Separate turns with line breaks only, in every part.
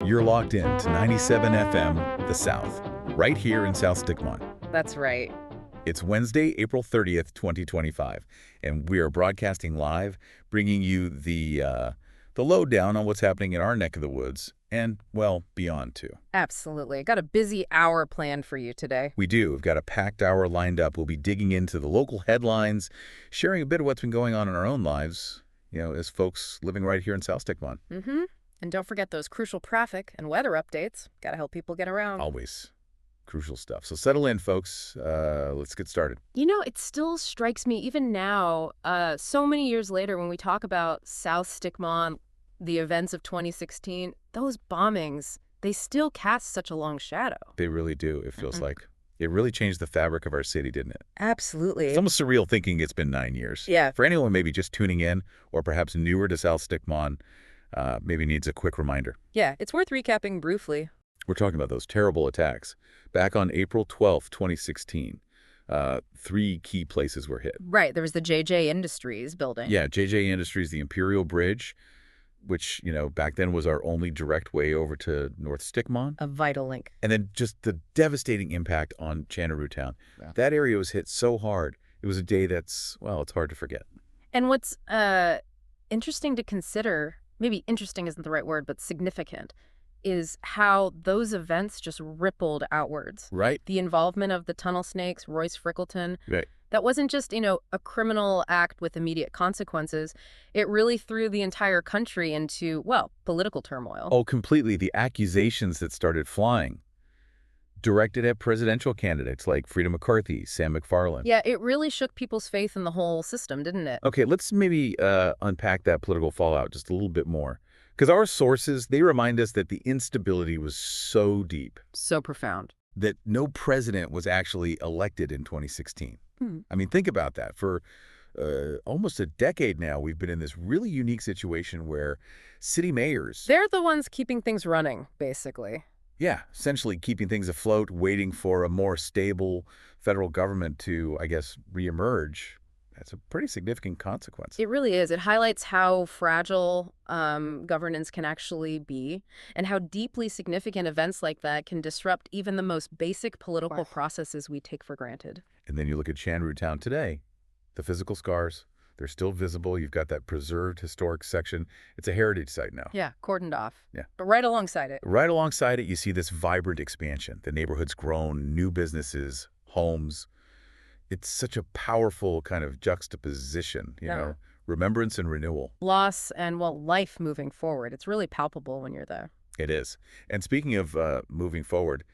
You're locked in to 97 FM, The South, right here in South Stick-Mon.
That's right.
It's Wednesday, April 30th, 2025, and we are broadcasting live, bringing you the lowdown on what's happening in our neck of the woods and, well, beyond, too.
Absolutely. Got a busy hour planned for you today.
We do. We've got a packed hour lined up. We'll be digging into the local headlines, sharing a bit of what's been going on in our own lives, as folks living right here in South Stick-Mon.
Mm-hmm. And don't forget those crucial traffic and weather updates. Got to help people get around.
Always crucial stuff. So settle in, folks. Let's get started.
It still strikes me, even now, so many years later, when we talk about South Stick-Mon, the events of 2016, those bombings, they still cast such a long shadow.
They really do, it feels like. It really changed the fabric of our city, didn't it?
Absolutely.
It's almost surreal thinking it's been 9 years.
Yeah.
For anyone maybe just tuning in or perhaps newer to South Stick-Mon, maybe needs a quick reminder.
Yeah, it's worth recapping briefly.
We're talking about those terrible attacks. Back on April 12th, 2016, 3 key places were hit.
Right. There was the JJ Industries building.
Yeah, JJ Industries, the Imperial Bridge, which, back then was our only direct way over to North Stick-Mon.
A vital link.
And then just the devastating impact on Chanaroo Town. Yeah. That area was hit so hard. It was a day that's, well, it's hard to forget.
And what's interesting to consider, maybe interesting isn't the right word, but significant, is how those events just rippled outwards.
Right.
The involvement of the tunnel snakes, Royce Frickleton.
Right.
That wasn't just, a criminal act with immediate consequences. It really threw the entire country into, well, political turmoil.
Oh, completely. The accusations that started flying, directed at presidential candidates like Freda McCarthy, Sam McFarland.
Yeah, it really shook people's faith in the whole system, didn't it?
Okay, let's maybe unpack that political fallout just a little bit more. Because our sources, they remind us that the instability was so deep.
So profound.
That no president was actually elected in 2016. I mean, think about that. For almost a decade now, we've been in this really unique situation where city mayors...
They're the ones keeping things running, basically.
Yeah, essentially keeping things afloat, waiting for a more stable federal government to, I guess, reemerge. That's a pretty significant consequence.
It really is. It highlights how fragile governance can actually be and how deeply significant events like that can disrupt even the most basic political processes we take for granted.
And then you look at Chanaroo Town today, the physical scars, they're still visible. You've got that preserved historic section. It's a heritage site now.
Yeah, cordoned off.
Yeah.
But right alongside it.
Right alongside it, you see this vibrant expansion. The neighborhood's grown, new businesses, homes. It's such a powerful kind of juxtaposition, remembrance and renewal.
Loss and, well, life moving forward. It's really palpable when you're there.
It is. And speaking of moving forward,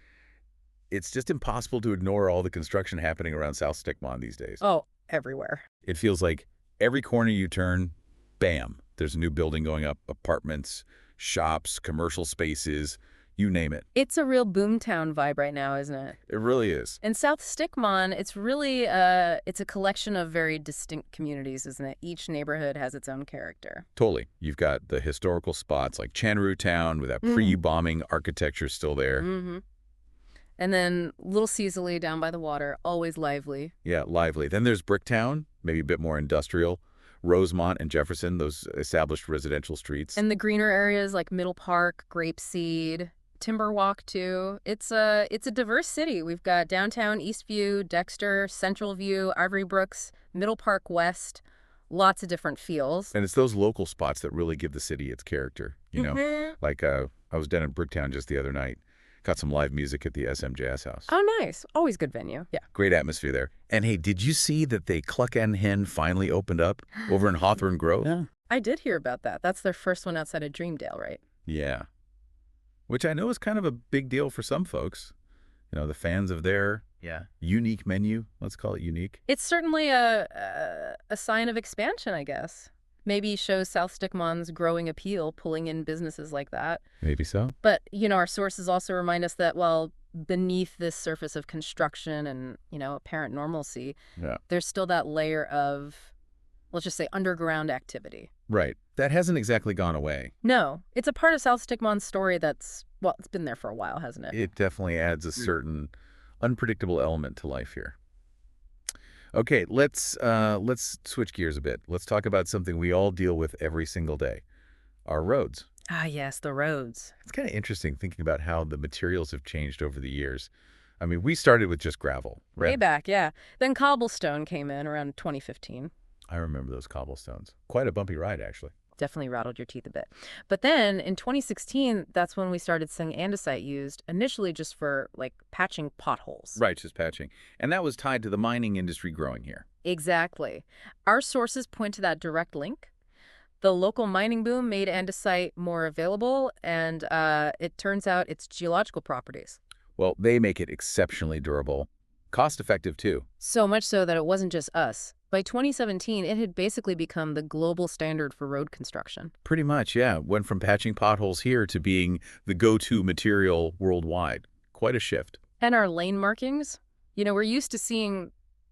it's just impossible to ignore all the construction happening around South Stick-Mon these days.
Oh, everywhere.
It feels like every corner you turn, bam, there's a new building going up, apartments, shops, commercial spaces, you name it.
It's a real boomtown vibe right now, isn't it?
It really is.
In South Stick-Mon, it's really it's a collection of very distinct communities, isn't it? Each neighborhood has its own character.
Totally. You've got the historical spots like Chanaroo Town with that pre-bombing architecture still there.
Mm-hmm. And then Little Cecily down by the water, always lively.
Yeah, lively. Then there's Bricktown, maybe a bit more industrial. Rosemont and Jefferson, those established residential streets.
And the greener areas like Middle Park, Grapeseed, Timberwalk too. It's a diverse city. We've got downtown Eastview, Dexter, Central View, Ivory Brooks, Middle Park West. Lots of different feels.
And it's those local spots that really give the city its character, Like I was down in Bricktown just the other night. Got some live music at the SM Jazz House.
Oh, nice. Always good venue. Yeah.
Great atmosphere there. And hey, did you see that the Cluck and Hen finally opened up over in Hawthorne Grove?
Yeah. I did hear about that. That's their first one outside of Dreamdale, right?
Yeah. Which I know is kind of a big deal for some folks. The fans of their unique menu. Let's call it unique.
It's certainly a sign of expansion, I guess. Maybe shows South Stick-Mon's growing appeal, pulling in businesses like that.
Maybe so.
But, our sources also remind us that, well, beneath this surface of construction and, apparent normalcy, there's still that layer of, let's just say, underground activity.
Right. That hasn't exactly gone away.
No. It's a part of South Stick-Mon's story that's, well, it's been there for a while, hasn't it?
It definitely adds a certain unpredictable element to life here. Okay, let's switch gears a bit. Let's talk about something we all deal with every single day, our roads.
Ah, yes, the roads.
It's kind of interesting thinking about how the materials have changed over the years. I mean, we started with just gravel.
Way back, yeah. Then cobblestone came in around 2015.
I remember those cobblestones. Quite a bumpy ride, actually.
Definitely rattled your teeth a bit. But then in 2016, that's when we started seeing andesite used, initially just for, like, patching potholes.
Right, just patching. And that was tied to the mining industry growing here.
Exactly. Our sources point to that direct link. The local mining boom made andesite more available, and it turns out its geological properties.
Well, they make it exceptionally durable. Cost-effective, too.
So much so that it wasn't just us. By 2017, it had basically become the global standard for road construction.
Pretty much, yeah. Went from patching potholes here to being the go-to material worldwide. Quite a shift.
And our lane markings? You know, we're used to seeing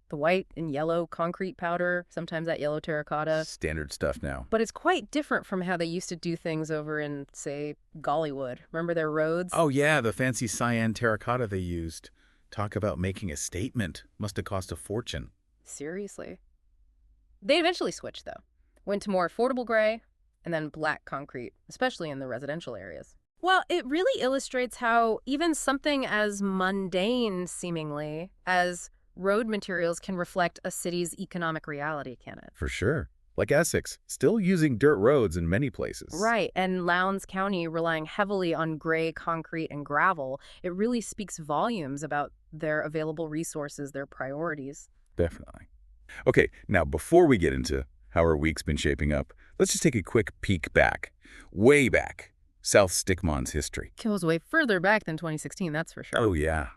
the white and yellow concrete powder, sometimes that yellow terracotta.
Standard stuff now.
But it's quite different from how they used to do things over in, say, Gollywood. Remember their roads?
Oh, yeah, the fancy cyan terracotta they used. Talk about making a statement. Must have cost a fortune.
Seriously. They eventually switched, though. Went to more affordable gray and then black concrete, especially in the residential areas. Well, it really illustrates how even something as mundane, seemingly, as road materials can reflect a city's economic reality, can it?
For sure. Like Essex, still using dirt roads in many places.
Right, and Lowndes County relying heavily on gray concrete and gravel. It really speaks volumes about their available resources, their priorities.
Definitely. Okay, now before we get into how our week's been shaping up, let's just take a quick peek back. Way back. South Stick-Mon's history.
Goes way further back than 2016, that's for sure.
Oh, yeah.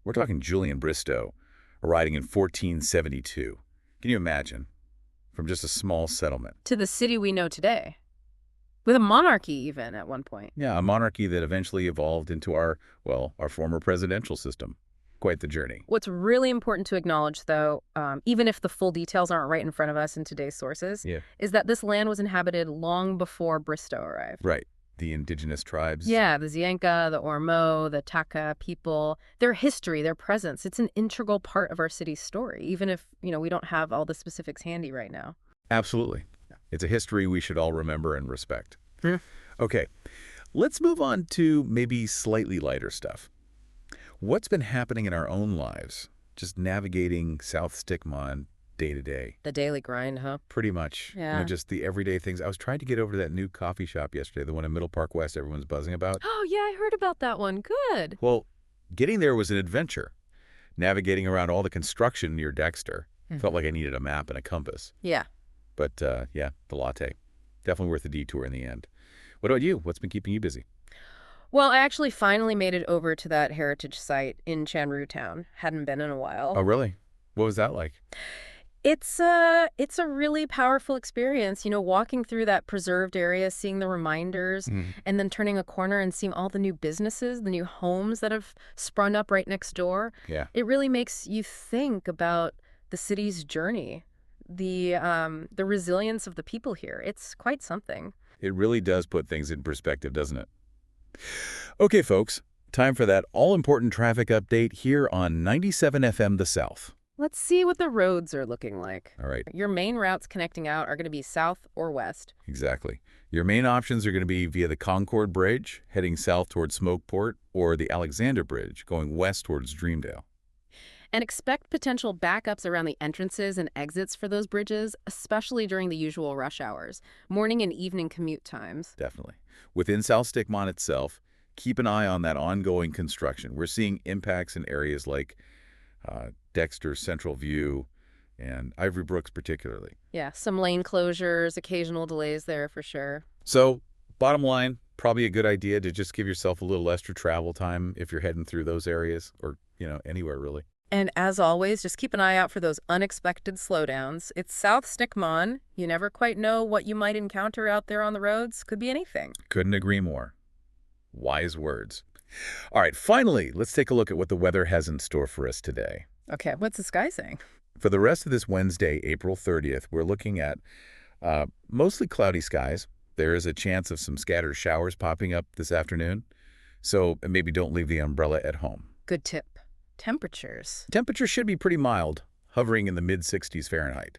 We're talking Julian Bristow, arriving in 1472. Can you imagine? From just a small settlement.
To the city we know today. With a monarchy, even, at one point.
Yeah, a monarchy that eventually evolved into our former presidential system. Quite the journey.
What's really important to acknowledge, though, even if the full details aren't right in front of us in today's sources, is that this land was inhabited long before Bristow arrived.
Right. The indigenous tribes.
Yeah, the Zienka, the Ormeau, the Taka people, their history, their presence, it's an integral part of our city's story, even if, we don't have all the specifics handy right now.
Absolutely. It's a history we should all remember and respect.
Yeah.
Okay, let's move on to maybe slightly lighter stuff. What's been happening in our own lives, just navigating South Stick-Mon day to day?
The daily grind, huh?
Pretty much.
Yeah.
Just the everyday things. I was trying to get over to that new coffee shop yesterday, the one in Middle Park West everyone's buzzing about.
Oh, yeah, I heard about that one. Good.
Well, getting there was an adventure. Navigating around all the construction near Dexter. Felt like I needed a map and a compass.
Yeah.
But, yeah, the latte. Definitely worth the detour in the end. What about you? What's been keeping you busy?
Well, I actually finally made it over to that heritage site in Chanru Town. Hadn't been in a while.
Oh, really? What was that like?
It's a really powerful experience, walking through that preserved area, seeing the reminders, and then turning a corner and seeing all the new businesses, the new homes that have sprung up right next door.
Yeah.
It really makes you think about the city's journey, the resilience of the people here. It's quite something.
It really does put things in perspective, doesn't it? Okay, folks, time for that all-important traffic update here on 97 FM The South.
Let's see what the roads are looking like.
All right.
Your main routes connecting out are going to be south or west.
Exactly. Your main options are going to be via the Concord Bridge, heading south towards Smokeport, or the Alexander Bridge, going west towards Dreamdale.
And expect potential backups around the entrances and exits for those bridges, especially during the usual rush hours, morning and evening commute times.
Definitely. Within South Stick-Mon itself, keep an eye on that ongoing construction. We're seeing impacts in areas like Dexter, Central View, and Ivory Brooks particularly.
Yeah, some lane closures, occasional delays there for sure.
So, bottom line, probably a good idea to just give yourself a little extra travel time if you're heading through those areas or, anywhere really.
And as always, just keep an eye out for those unexpected slowdowns. It's South Stick-Mon. You never quite know what you might encounter out there on the roads. Could be anything.
Couldn't agree more. Wise words. All right, finally, let's take a look at what the weather has in store for us today.
Okay, what's the sky saying?
For the rest of this Wednesday, April 30th, we're looking at mostly cloudy skies. There is a chance of some scattered showers popping up this afternoon, so maybe don't leave the umbrella at home.
Good tip. Temperatures.
Temperatures should be pretty mild, hovering in the mid-60s Fahrenheit.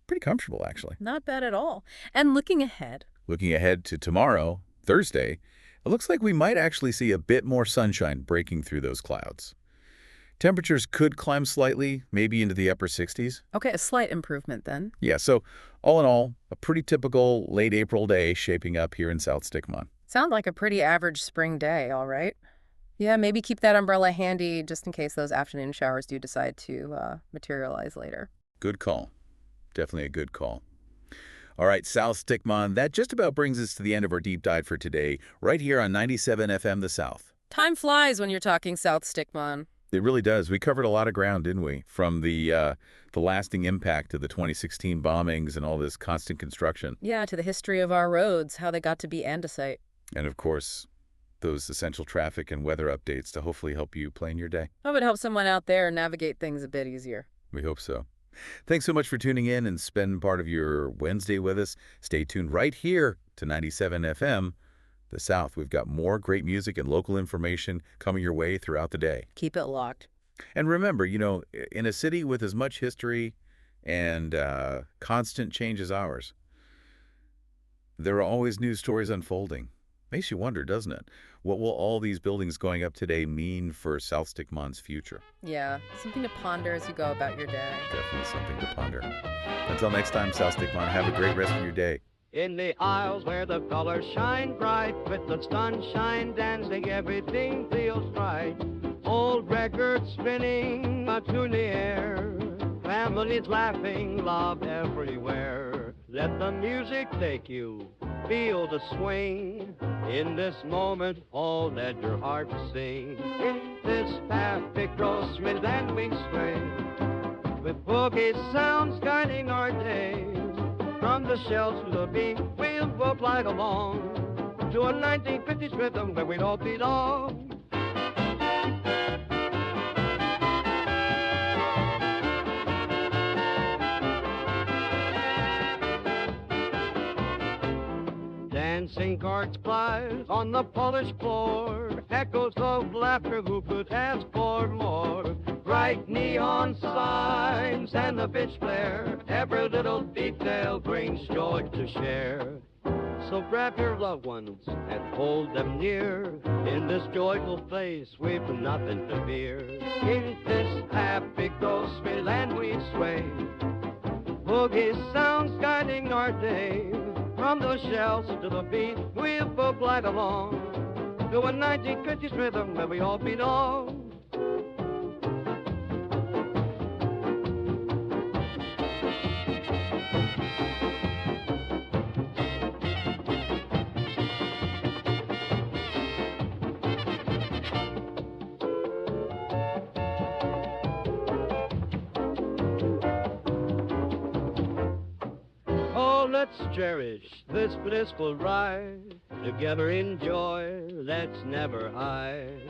Pretty comfortable, actually.
Not bad at all. And looking ahead.
Looking ahead to tomorrow, Thursday, it looks like we might actually see a bit more sunshine breaking through those clouds. Temperatures could climb slightly, maybe into the upper 60s.
Okay, a slight improvement then.
Yeah, so all in all, a pretty typical late April day shaping up here in South Stick-Mon.
Sound like a pretty average spring day, all right. Yeah, maybe keep that umbrella handy just in case those afternoon showers do decide to materialize later.
Good call. Definitely a good call. All right, South Stick-Mon, that just about brings us to the end of our deep dive for today, right here on 97 FM The South.
Time flies when you're talking South Stick-Mon.
It really does. We covered a lot of ground, didn't we? From the lasting impact of the 2016 bombings and all this constant construction.
Yeah, to the history of our roads, how they got to be andesite.
And of course, those essential traffic and weather updates to hopefully help you plan your day.
Hope it helps someone out there navigate things a bit easier.
We hope so. Thanks so much for tuning in and spending part of your Wednesday with us. Stay tuned right here to 97 FM The South. We've got more great music and local information coming your way throughout the day.
Keep it locked.
And remember, in a city with as much history and constant change as ours, there are always new stories unfolding. Makes you wonder, doesn't it? What will all these buildings going up today mean for South Stick-Mon's future?
Yeah, something to ponder as you go about your day.
Definitely something to ponder. Until next time, South Stick-Mon, have a great rest of your day.
In the aisles where the colors shine bright, with the sunshine dancing, everything feels right. Old records spinning, a tune in the air, families laughing, love everywhere. Let the music take you, feel the swing. In this moment, all let your heart sing. In this happy grocery land we stray, with boogie sounds guiding our days. From the shelves to the beat, we'll both flag along to a 1950s rhythm where we all belong. Dancing carts plies on the polished floor, echoes of laughter, who could ask for more? Bright neon signs and the pitch flare, every little detail brings joy to share. So grab your loved ones and hold them near. In this joyful place, we've nothing to fear. In this happy grocery land we sway, boogie sounds guiding our day. From the shelves to the beat, we'll both glide along to a 1950s rhythm where we all belong. Let's cherish this blissful ride, together enjoy, let's never hide.